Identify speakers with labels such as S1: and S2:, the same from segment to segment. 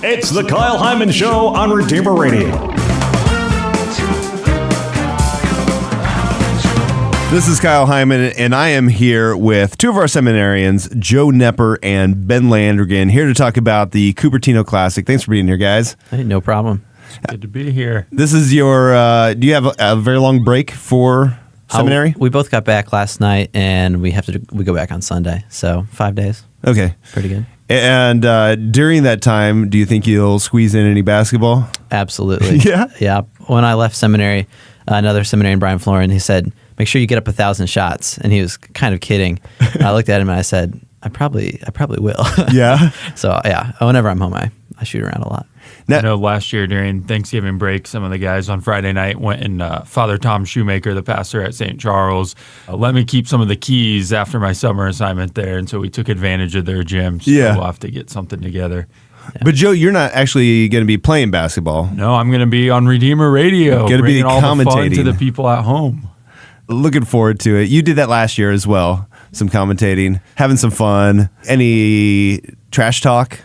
S1: It's the Kyle Hyman Show on Redeemer Radio.
S2: This is Kyle Hyman, and I am here with two of our seminarians, Joe Knepper and Ben Landrigan, here to talk about the Cupertino Classic. Thanks for being here, guys.
S3: Hey, no problem.
S4: Good to be here.
S2: This is your, do you have a very long break for seminary?
S3: We both got back last night, and we go back on Sunday, so 5 days.
S2: Okay.
S3: Pretty good.
S2: And during that time, do you think you'll squeeze in any basketball?
S3: Absolutely.
S2: Yeah?
S3: Yeah. When I left seminary, another seminarian, Brian Florin, he said, make sure you get up 1,000 shots. And he was kind of kidding. I looked at him and I said, I probably will.
S2: Yeah?
S3: So, yeah, whenever I'm home, I shoot around a lot.
S4: I know last year during Thanksgiving break, some of the guys on Friday night went and Father Tom Shoemaker, the pastor at St. Charles, let me keep some of the keys after my summer assignment there. And so we took advantage of their gym. So
S2: Yeah.
S4: we'll have to get something together.
S3: Yeah.
S2: But Joe, you're not actually going to be playing basketball.
S4: No, I'm going to be on Redeemer Radio.
S2: Gonna be
S4: bringing all the fun
S2: commentating.
S4: to the people at home.
S2: Looking forward to it. You did that last year as well, some commentating, having some fun. Any trash talk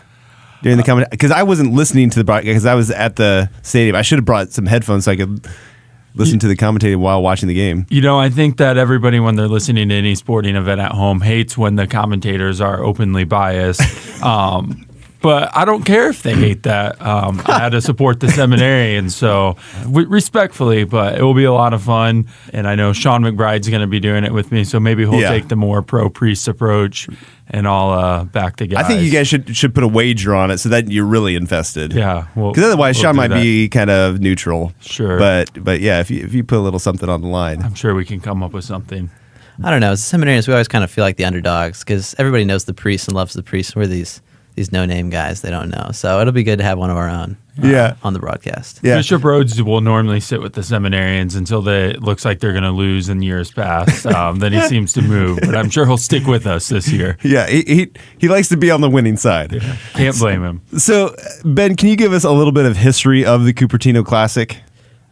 S2: during the comment? Because I wasn't listening to the broadcast because I was at the stadium. I should have brought some headphones so I could listen to the commentating while watching the game.
S4: You know, I think that everybody, when they're listening to any sporting event at home, hates when the commentators are openly biased. But I don't care if they hate that. I had to support the seminarians, so respectfully, but it will be a lot of fun. And I know Sean McBride's going to be doing it with me, so maybe he'll take the more pro-priest approach, and I'll back the guys.
S2: I think you guys should put a wager on it so that you're really invested.
S4: Yeah.
S2: Because otherwise, Sean might be kind of neutral.
S4: Sure.
S2: But yeah, if you put a little something on the line.
S4: I'm sure we can come up with something.
S3: I don't know. As seminarians, we always kind of feel like the underdogs because everybody knows the priest and loves the priest. We're these no-name guys they don't know. So it'll be good to have one of our own on the broadcast.
S2: Yeah.
S4: Bishop Rhodes will normally sit with the seminarians until it looks like they're going to lose in years past. Then he seems to move, but I'm sure he'll stick with us this year.
S2: Yeah, he likes to be on the winning side.
S4: Yeah. Can't blame him.
S2: So, Ben, can you give us a little bit of history of the Cupertino Classic?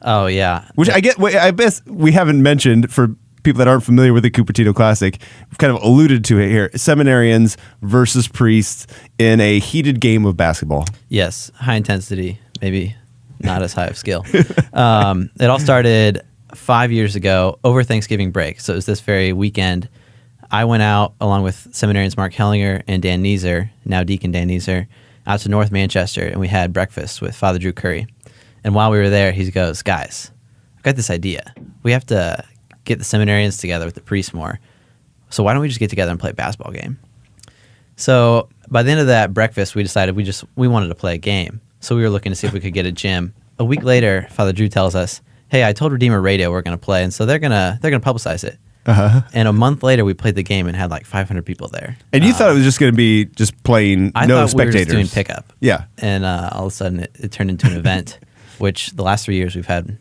S3: Oh, yeah.
S2: Which I guess we haven't mentioned for people that aren't familiar with the Cupertino Classic. We've kind of alluded to it here. Seminarians versus priests in a heated game of basketball.
S3: Yes, high intensity, maybe not as high of skill. It all started 5 years ago over Thanksgiving break. So it was this very weekend. I went out along with seminarians Mark Hellinger and Dan Neeser, now Deacon Dan Neeser, out to North Manchester, and we had breakfast with Father Drew Curry. And while we were there, he goes, guys, I've got this idea. We have to get the seminarians together with the priests more. So why don't we just get together and play a basketball game? So by the end of that breakfast, we decided we wanted to play a game. So we were looking to see if we could get a gym. A week later, Father Drew tells us, hey, I told Redeemer Radio we're going to play, and so they're gonna publicize it. Uh-huh. And a month later, we played the game and had like 500 people there.
S2: And you thought it was just going to be just playing,
S3: I
S2: no
S3: thought
S2: spectators.
S3: we were just doing pickup.
S2: Yeah.
S3: And all of a sudden, it turned into an event, which the last 3 years we've had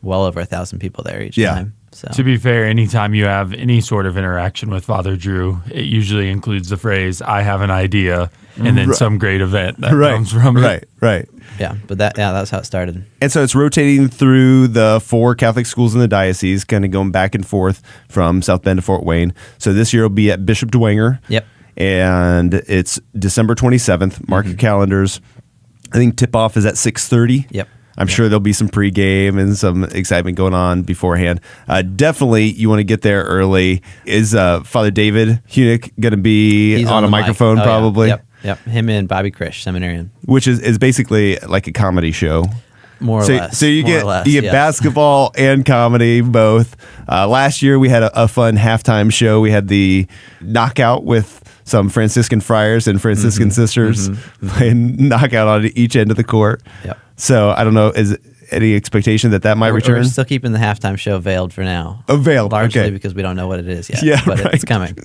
S3: well over 1,000 people there each time. So.
S4: To be fair, anytime you have any sort of interaction with Father Drew, it usually includes the phrase, I have an idea, and then some great event that comes from it.
S2: Right.
S3: Yeah, but that's how it started.
S2: And so it's rotating through the 4 Catholic schools in the diocese, kind of going back and forth from South Bend to Fort Wayne. So this year will be at Bishop Dwenger.
S3: Yep.
S2: And it's December 27th. Mark your calendars. I think tip-off is at 6:30.
S3: Yep.
S2: I'm sure there'll be some pregame and some excitement going on beforehand. Definitely, you want to get there early. Is Father David Hunick going to be on a microphone probably?
S3: Yeah. Yep. Him and Bobby Krish, seminarian.
S2: Which is basically like a comedy show.
S3: More or less.
S2: So you get
S3: yes.
S2: basketball and comedy both. Last year we had a fun halftime show. We had the knockout with some Franciscan friars and Franciscan sisters playing knockout on each end of the court.
S3: Yep.
S2: So I don't know, is any expectation that might return?
S3: We're still keeping the halftime show veiled for now.
S2: Veiled,
S3: largely
S2: okay.
S3: because we don't know what it is yet.
S2: Yeah,
S3: but
S2: right.
S3: It's coming.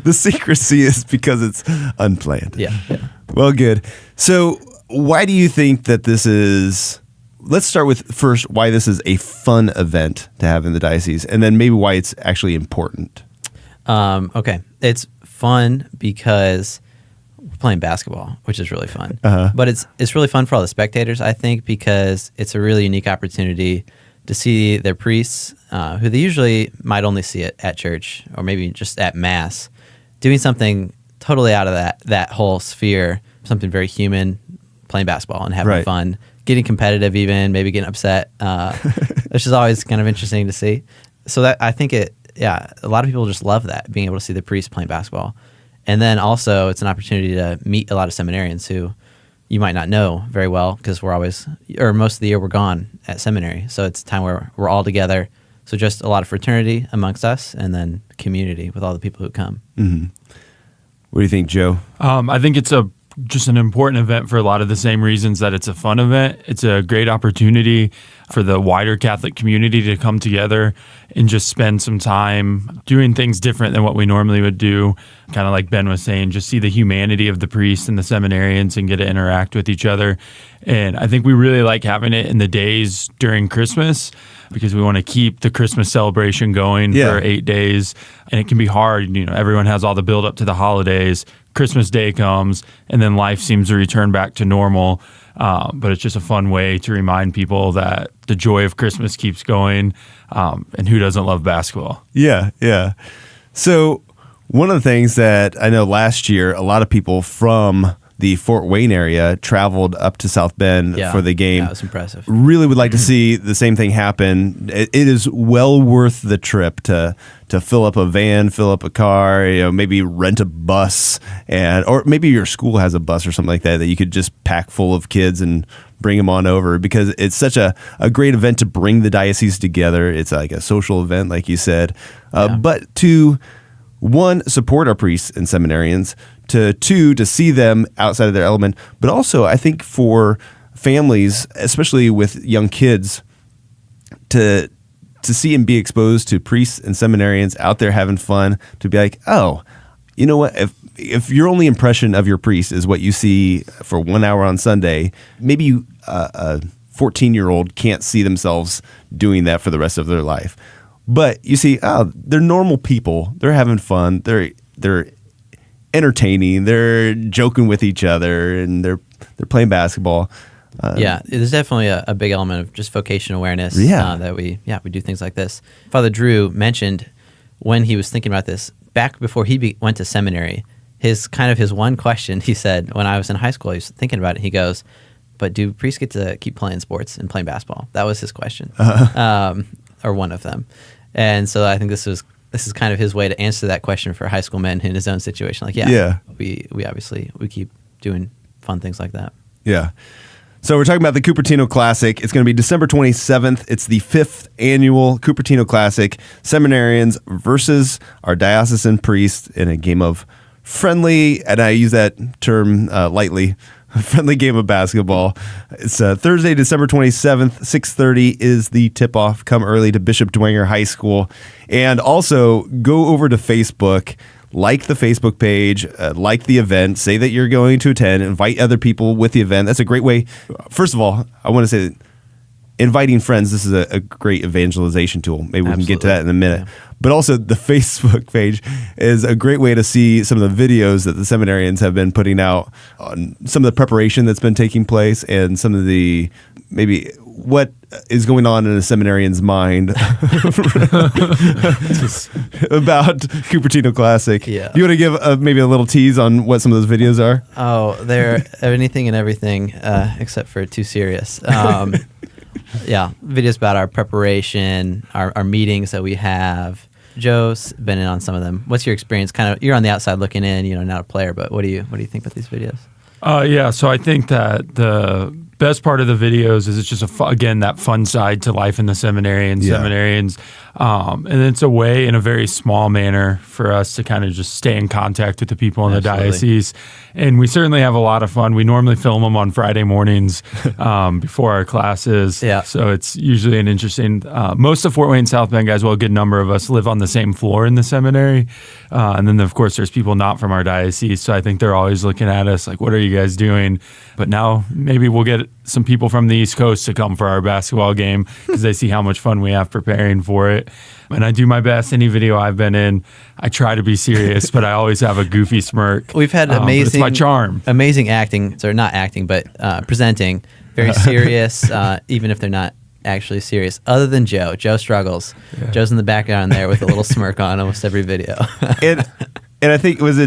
S2: The secrecy is because it's unplanned.
S3: Yeah.
S2: Well, good. So why do you think that this is... Let's start with first why this is a fun event to have in the diocese, and then maybe why it's actually important.
S3: Okay. It's fun because we're playing basketball, which is really fun. But it's really fun for all the spectators, I think, because it's a really unique opportunity to see their priests, who they usually might only see it at church or maybe just at Mass, doing something totally out of that whole sphere, something very human, playing basketball and having
S2: Right.
S3: fun, getting competitive, even maybe getting upset, which is always kind of interesting to see. So that I think a lot of people just love that, being able to see the priest playing basketball. And then also it's an opportunity to meet a lot of seminarians who you might not know very well, because most of the year we're gone at seminary. So it's a time where we're all together. So just a lot of fraternity amongst us, and then community with all the people who come.
S2: Mm-hmm. What do you think, Joe?
S4: I think it's just an important event for a lot of the same reasons that it's a fun event. It's a great opportunity for the wider Catholic community to come together and just spend some time doing things different than what we normally would do. Kind of like Ben was saying, just see the humanity of the priests and the seminarians and get to interact with each other. And I think we really like having it in the days during Christmas, because we want to keep the Christmas celebration going for 8 days. And it can be hard. Everyone has all the build up to the holidays. Christmas Day comes, and then life seems to return back to normal. But it's just a fun way to remind people that the joy of Christmas keeps going. And who doesn't love basketball?
S2: Yeah, yeah. So one of the things that I know last year, a lot of people from the Fort Wayne area traveled up to South Bend for the game.
S3: That was impressive.
S2: Really would like to see the same thing happen. It is well worth the trip to fill up a van, fill up a car, maybe rent a bus, or maybe your school has a bus or something like that you could just pack full of kids and bring them on over, because it's such a great event to bring the diocese together. It's like a social event, like you said. But to, one, support our priests and seminarians, to see them outside of their element, but also I think for families, especially with young kids, to see and be exposed to priests and seminarians out there having fun, to be like, oh, you know what, if your only impression of your priest is what you see for 1 hour on Sunday, maybe a 14-year-old can't see themselves doing that for the rest of their life. But you see, they're normal people. They're having fun. They're entertaining. They're joking with each other, and they're playing basketball.
S3: There's definitely a big element of just vocation awareness. That we do things like this. Father Drew mentioned when he was thinking about this back before he went to seminary. His one question, he said, when I was in high school, he was thinking about it. He goes, "But do priests get to keep playing sports and playing basketball?" That was his question, or one of them. And so I think this is kind of his way to answer that question for high school men in his own situation. Like, we obviously keep doing fun things like that.
S2: Yeah. So we're talking about the Cupertino Classic. It's going to be December 27th. It's the 5th annual Cupertino Classic. Seminarians versus our diocesan priests in a game of friendly, and I use that term lightly, a friendly game of basketball. It's Thursday, December 27th, 6:30 is the tip-off. Come early to Bishop Dwenger High School. And also go over to Facebook, like the Facebook page, like the event, say that you're going to attend, invite other people with the event. That's a great way. First of all, I want to say that inviting friends, this is a great evangelization tool. Maybe we can get to that in a minute. Yeah. But also the Facebook page is a great way to see some of the videos that the seminarians have been putting out on some of the preparation that's been taking place, and some of the maybe what is going on in a seminarian's mind about Cupertino Classic.
S3: Yeah.
S2: Do you want to give maybe a little tease on what some of those videos are?
S3: Oh, they're anything and everything except for too serious. Videos about our preparation, our meetings that we have. Joe's been in on some of them. What's your experience? Kind of, you're on the outside looking in, not a player, but what do you think about these videos?
S4: So I think that the best part of the videos is it's just that fun side to life in the seminary and seminarians. And it's a way in a very small manner for us to kind of just stay in contact with the people in the diocese. And we certainly have a lot of fun. We normally film them on Friday mornings before our classes. Yeah. So it's usually an interesting, most of Fort Wayne South Bend guys, well, a good number of us live on the same floor in the seminary. And then of course there's people not from our diocese. So I think they're always looking at us like, what are you guys doing? But now maybe we'll get some people from the East Coast to come for our basketball game because they see how much fun we have preparing for it. And I do my best. Any video I've been in, I try to be serious, but I always have a goofy smirk.
S3: We've had amazing,
S4: it's my charm.
S3: Amazing acting, or not acting, but presenting, very serious, even if they're not actually serious. Other than Joe, Joe struggles. Yeah. Joe's in the background there with a little smirk on almost every video.
S2: And I think was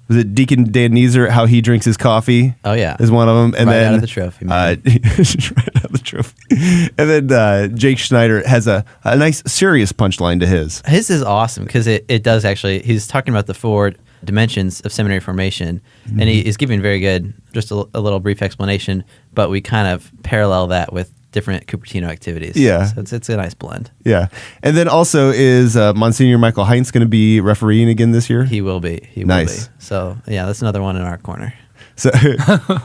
S2: was it Deacon Dan Neeser, how he drinks his coffee?
S3: Oh, yeah.
S2: Is one of them. And
S3: Right
S2: then
S3: out of the trophy, man.
S2: right out of the trophy. And then Jake Schneider has a nice serious punchline to his.
S3: His is awesome because it does actually, he's talking about the 4 dimensions of seminary formation, and he is giving very good, just a little brief explanation, but we kind of parallel that with different Cupertino activities.
S2: Yeah.
S3: So it's a nice blend.
S2: Yeah. And then also is Monsignor Michael Heinz going to be refereeing again this year?
S3: He will be. He will
S2: Nice.
S3: be. So, yeah, that's another one in our corner.
S2: So,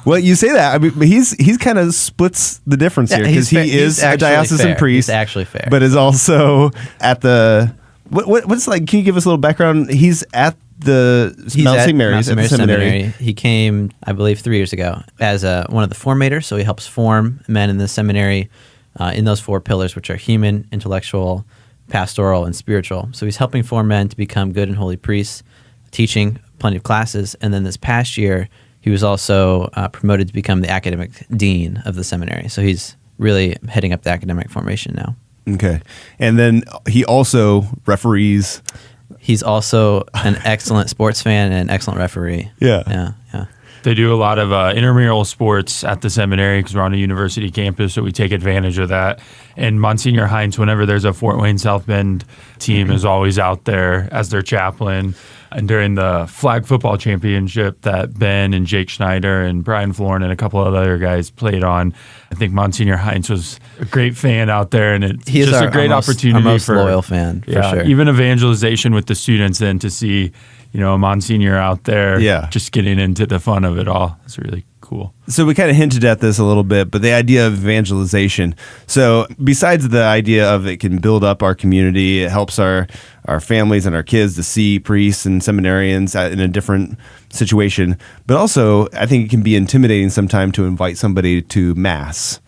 S2: well, you say that. I mean, he's kind of splits the difference here because he is a diocesan priest.
S3: He's actually fair.
S2: But is also at the what's like? Can you give us a little background? He's at the Mount St. Mary's at the seminary.
S3: He came, I believe, 3 years ago as one of the formators. So he helps form men in the seminary in those 4 pillars, which are human, intellectual, pastoral, and spiritual. So he's helping form men to become good and holy priests, teaching plenty of classes. And then this past year, he was also promoted to become the academic dean of the seminary. So he's really heading up the academic formation now.
S2: Okay. And then he also referees.
S3: He's also an excellent sports fan and an excellent referee.
S2: Yeah.
S3: Yeah.
S4: They do a lot of intramural sports at the seminary because we're on a university campus, so we take advantage of that. And Monsignor Heinz, whenever there's a Fort Wayne South Bend team, is always out there as their chaplain. And during the flag football championship that Ben and Jake Schneider and Brian Florin and a couple of other guys played on, I think Monsignor Heinz was a great fan out there, and it's just a great opportunity
S3: our most
S4: for
S3: loyal fan, for sure.
S4: even evangelization with the students. Then to see, a Monsignor out there, just getting into the fun of it all. It's really cool.
S2: So we kind of hinted at this a little bit, but the idea of evangelization. So besides the idea of it can build up our community, it helps our families and our kids to see priests and seminarians in a different situation. But also, I think it can be intimidating sometimes to invite somebody to Mass,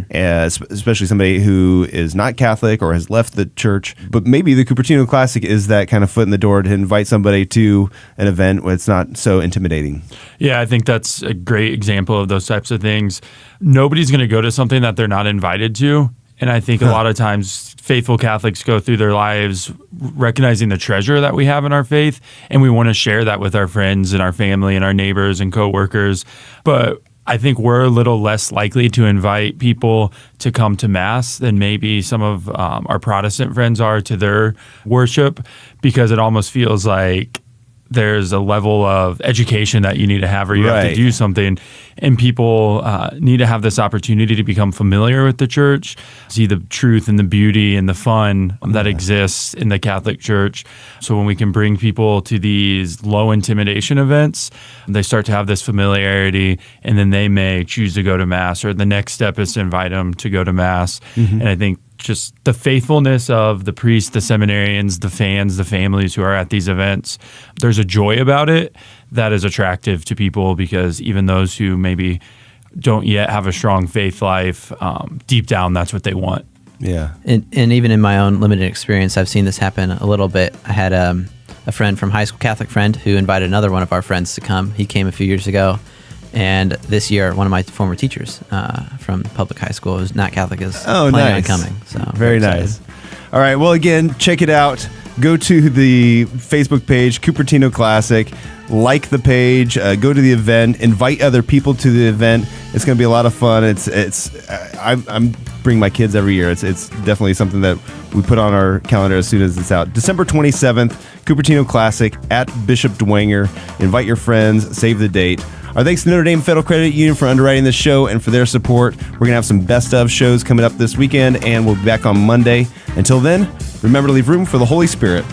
S2: especially somebody who is not Catholic or has left the church. But maybe the Cupertino Classic is that kind of foot in the door to invite somebody to an event where it's not so intimidating.
S4: Yeah, I think that's a great example of those types of things. Nobody's going to go to something that they're not invited to. And I think a lot of times faithful Catholics go through their lives recognizing the treasure that we have in our faith, and we want to share that with our friends and our family and our neighbors and coworkers. But I think we're a little less likely to invite people to come to Mass than maybe some of our Protestant friends are to their worship, because it almost feels like there's a level of education that you need to have, or you have to do something, and people need to have this opportunity to become familiar with the church, see the truth and the beauty and the fun that exists in the Catholic Church. So when we can bring people to these low intimidation events, they start to have this familiarity, and then they may choose to go to Mass, or the next step is to invite them to go to Mass. And I think just the faithfulness of the priests, the seminarians, the fans, the families who are at these events, there's a joy about it that is attractive to people, because even those who maybe don't yet have a strong faith life, deep down, that's what they want.
S2: Yeah.
S3: And even in my own limited experience, I've seen this happen a little bit. I had a friend from high school, Catholic friend, who invited another one of our friends to come. He came a few years ago. And this year, one of my former teachers from public high school, who's not Catholic, is planning on coming. So
S2: very nice. All right. Well, again, check it out. Go to the Facebook page, Cupertino Classic. Like the page. Go to the event. Invite other people to the event. It's going to be a lot of fun. I'm bringing my kids every year. It's definitely something that we put on our calendar as soon as it's out. December 27th, Cupertino Classic at Bishop Dwenger. Invite your friends. Save the date. Our thanks to Notre Dame Federal Credit Union for underwriting this show and for their support. We're going to have some best of shows coming up this weekend, and we'll be back on Monday. Until then, remember to leave room for the Holy Spirit.